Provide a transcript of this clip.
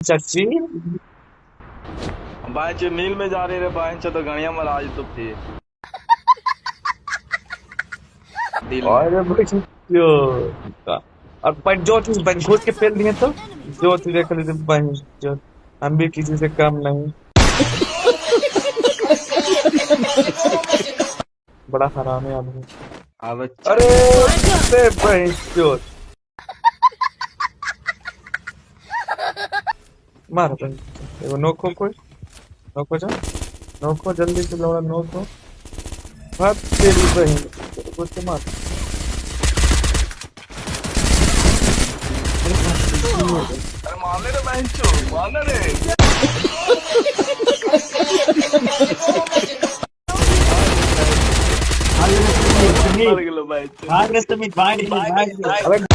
चाची बाइच मील में जा रहे रे बाइच तो गणिया महाराज तो थे दिल में। अरे बच्चो और पर जो चीज बन खोद के फेल दिए तो जो चीज देख ली बन जो हम भी किसी से कम नहीं। बड़ा हरामी आदमी। अब अरे बच्चो मार एगो नोको कोई नोको जा नोको जल्दी से लौड़ा नोको भाग तेरी बहन तेरे को मार। अरे मारने रे बाइचो मारने रे मार गेलो बाइच भाग रस्ते में भाग भाग।